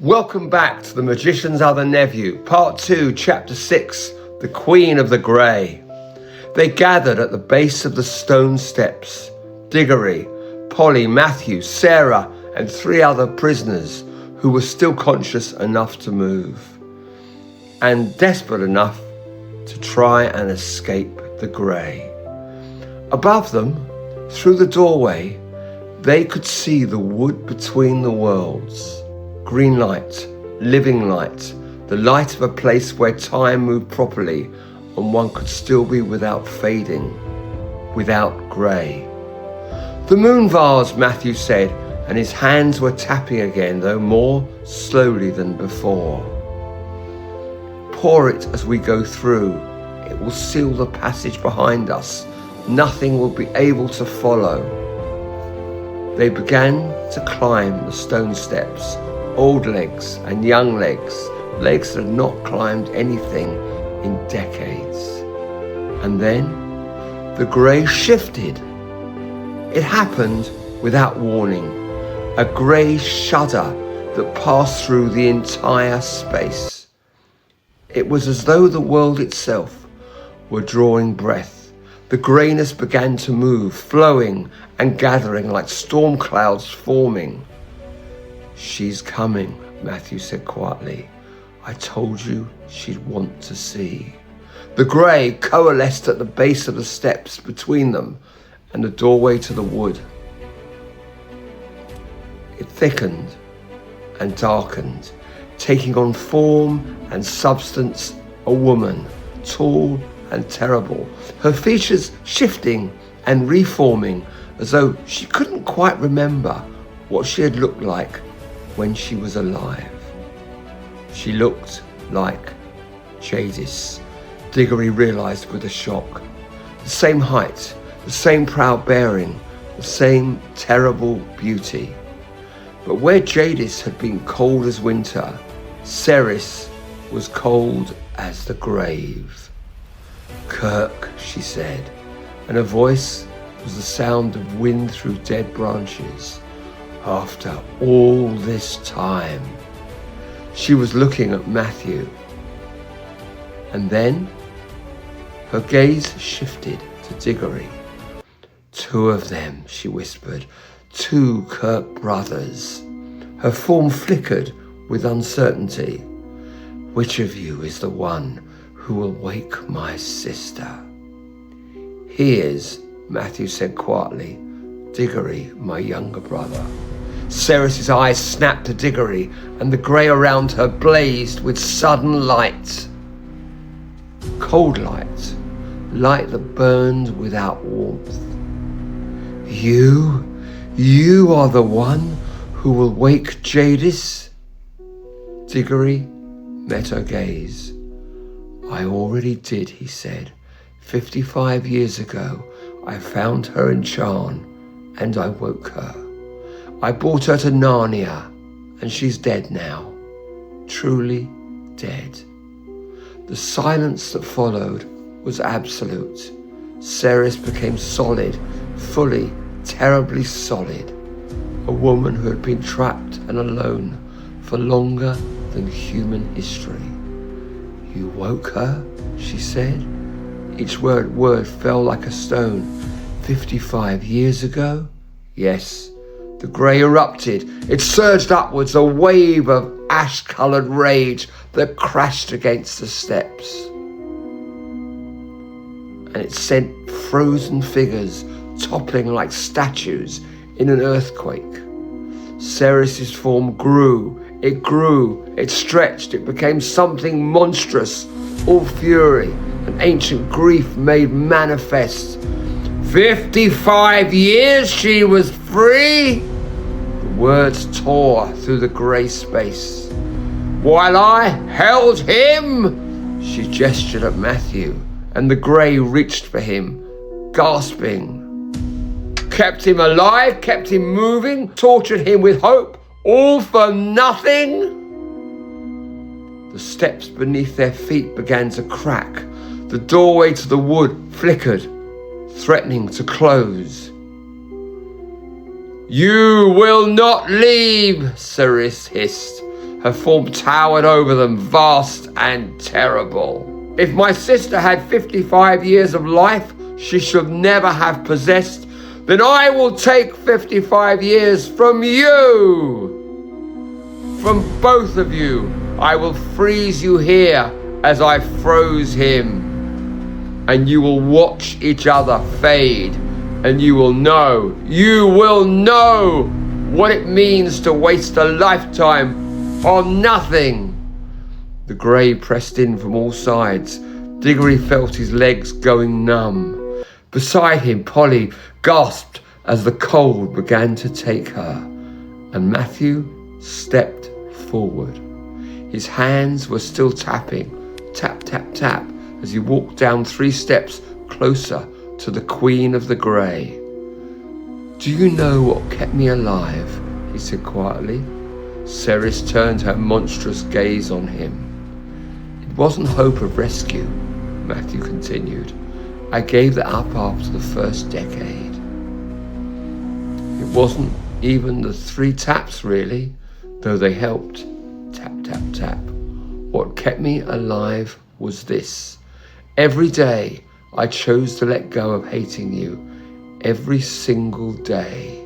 Welcome back to The Magician's Other Nephew, Part 2, Chapter 6, The Queen of the Grey. They gathered at the base of the stone steps. Diggory, Polly, Matthew, Sarah, and 3 other prisoners who were still conscious enough to move, and desperate enough to try and escape the Grey. Above them, through the doorway, they could see the wood between the worlds. Green light, living light, the light of a place where time moved properly and one could still be without fading, without grey. The moon vase, Matthew said, and his hands were tapping again, though more slowly than before. Pour it as we go through. It will seal the passage behind us. Nothing will be able to follow. They began to climb the stone steps, old legs and young legs, legs that had not climbed anything in decades. And then the grey shifted. It happened without warning, a grey shudder that passed through the entire space. It was as though the world itself were drawing breath. The greyness began to move, flowing and gathering like storm clouds forming. "She's coming," Matthew said quietly. "I told you she'd want to see." The grey coalesced at the base of the steps between them and the doorway to the wood. It thickened and darkened, taking on form and substance, a woman, tall and terrible, her features shifting and reforming as though she couldn't quite remember what she had looked like when she was alive. She looked like Jadis, Diggory realised with a shock. The same height, the same proud bearing, the same terrible beauty. But where Jadis had been cold as winter, Seris was cold as the grave. "Kirk," she said, and her voice was the sound of wind through dead branches. "After all this time." She was looking at Matthew. And then her gaze shifted to Diggory. "2 of them," she whispered, "2 Kirk brothers." Her form flickered with uncertainty. "Which of you is the one who will wake my sister?" "He is," Matthew said quietly. "Diggory, my younger brother." Seris's eyes snapped to Diggory, and the grey around her blazed with sudden light. Cold light, light that burned without warmth. You are the one who will wake Jadis?" Diggory met her gaze. "I already did," he said. 55 years ago, I found her in Charn, and I woke her. I brought her to Narnia, and she's dead now. Truly dead." The silence that followed was absolute. Seris became solid, fully, terribly solid. A woman who had been trapped and alone for longer than human history. "You woke her?" she said. Each word fell like a stone. 55 years ago? Yes. The grey erupted. It surged upwards, a wave of ash-coloured rage that crashed against the steps. And it sent frozen figures toppling like statues in an earthquake. Seris's form grew, it stretched, it became something monstrous, all fury and ancient grief made manifest. 55 years she was free? The words tore through the grey space. "While I held him," she gestured at Matthew, and the grey reached for him, gasping. "Kept him alive, kept him moving, tortured him with hope, all for nothing?" The steps beneath their feet began to crack. The doorway to the wood flickered, threatening to close. "You will not leave," Seris hissed, Her form towered over them, vast and terrible. If my sister had 55 years of life she should never have possessed, then I will take 55 years from you. From both of you. I will freeze you here as I froze him. And you will watch each other fade. And you will know what it means to waste a lifetime on nothing. The grey pressed in from all sides. Diggory felt his legs going numb. Beside him, Polly gasped as the cold began to take her. And Matthew stepped forward. His hands were still tapping, tap, tap, tap, as he walked down 3 steps closer to the Queen of the Grey. Do you know what kept me alive? He said quietly. Seris turned her monstrous gaze on him. It wasn't hope of rescue, Matthew continued. I gave that up after the first decade. It wasn't even the 3 taps really, though they helped. Tap, tap, tap. What kept me alive was this. Every day I chose to let go of hating you. Every single day.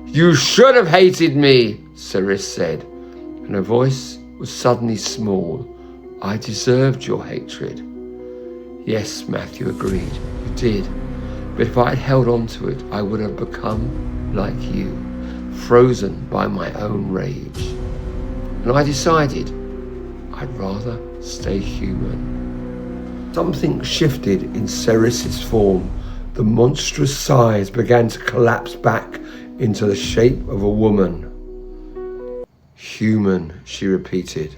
You should have hated me, Seris said, and her voice was suddenly small. I deserved your hatred. Yes, Matthew agreed, you did. But if I had held on to it, I would have become like you, frozen by my own rage. And I decided I'd rather stay human. Something shifted in Seris's form. The monstrous size began to collapse back into the shape of a woman. Human, she repeated.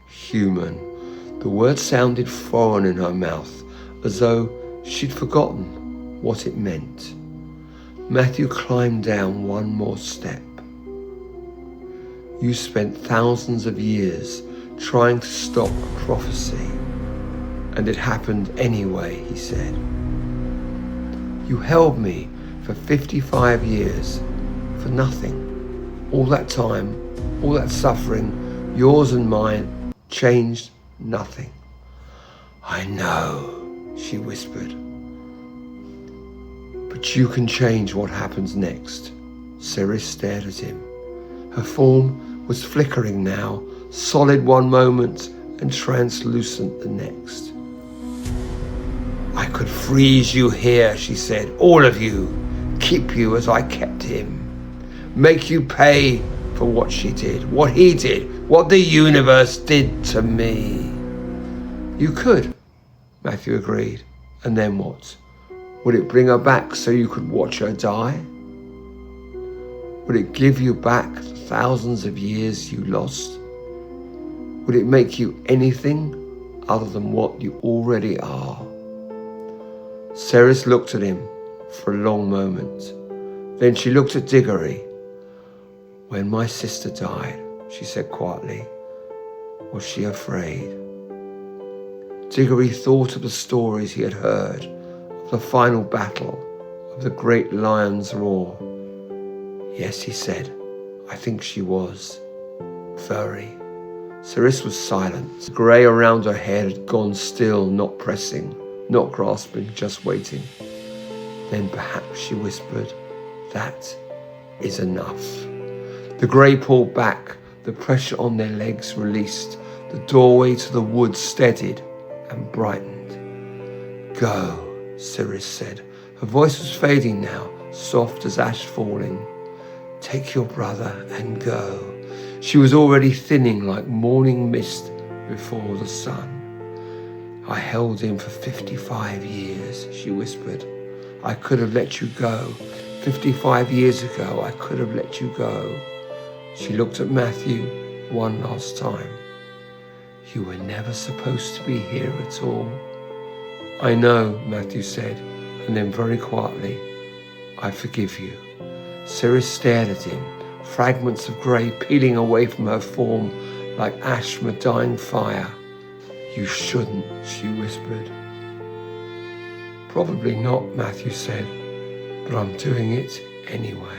Human. The word sounded foreign in her mouth, as though she'd forgotten what it meant. Matthew climbed down 1 more step. You spent thousands of years trying to stop prophecy, and it happened anyway, he said. You held me for 55 years for nothing. All that time, all that suffering, yours and mine, changed nothing. I know, she whispered. But you can change what happens next. Seris stared at him. Her form was flickering now, solid one moment and translucent the next. I could freeze you here, she said, all of you, keep you as I kept him, make you pay for what she did, what he did, what the universe did to me. You could, Matthew agreed. And then what? Would it bring her back so you could watch her die? Would it give you back the thousands of years you lost? Would it make you anything other than what you already are? Seris looked at him for a long moment. Then she looked at Diggory. When my sister died, she said quietly, was she afraid? Diggory thought of the stories he had heard, of the final battle, of the great lion's roar. Yes, he said, I think she was. Very. Seris was silent. The grey around her head had gone still, not pressing, not grasping, just waiting. Then perhaps she whispered, that is enough. The grey pulled back, the pressure on their legs released, the doorway to the wood steadied and brightened. Go, Seris said. Her voice was fading now, soft as ash falling. Take your brother and go. She was already thinning like morning mist before the sun. I held him for 55 years, she whispered. I could have let you go. 55 years ago, I could have let you go. She looked at Matthew one last time. You were never supposed to be here at all. I know, Matthew said, and then very quietly, I forgive you. Seris stared at him, fragments of grey peeling away from her form like ash from a dying fire. You shouldn't, she whispered. Probably not, Matthew said, but I'm doing it anyway.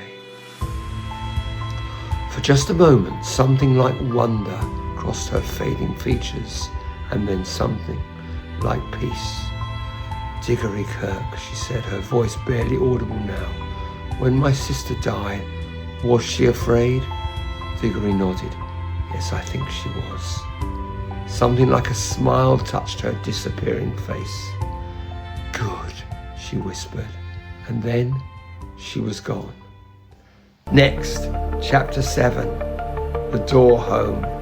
For just a moment, something like wonder crossed her fading features, and then something like peace. Diggory Kirk, she said, her voice barely audible now. When my sister died, was she afraid? Diggory nodded. Yes, I think she was. Something like a smile touched her disappearing face. Good, she whispered, and then she was gone. Next, chapter 7, The Door Home.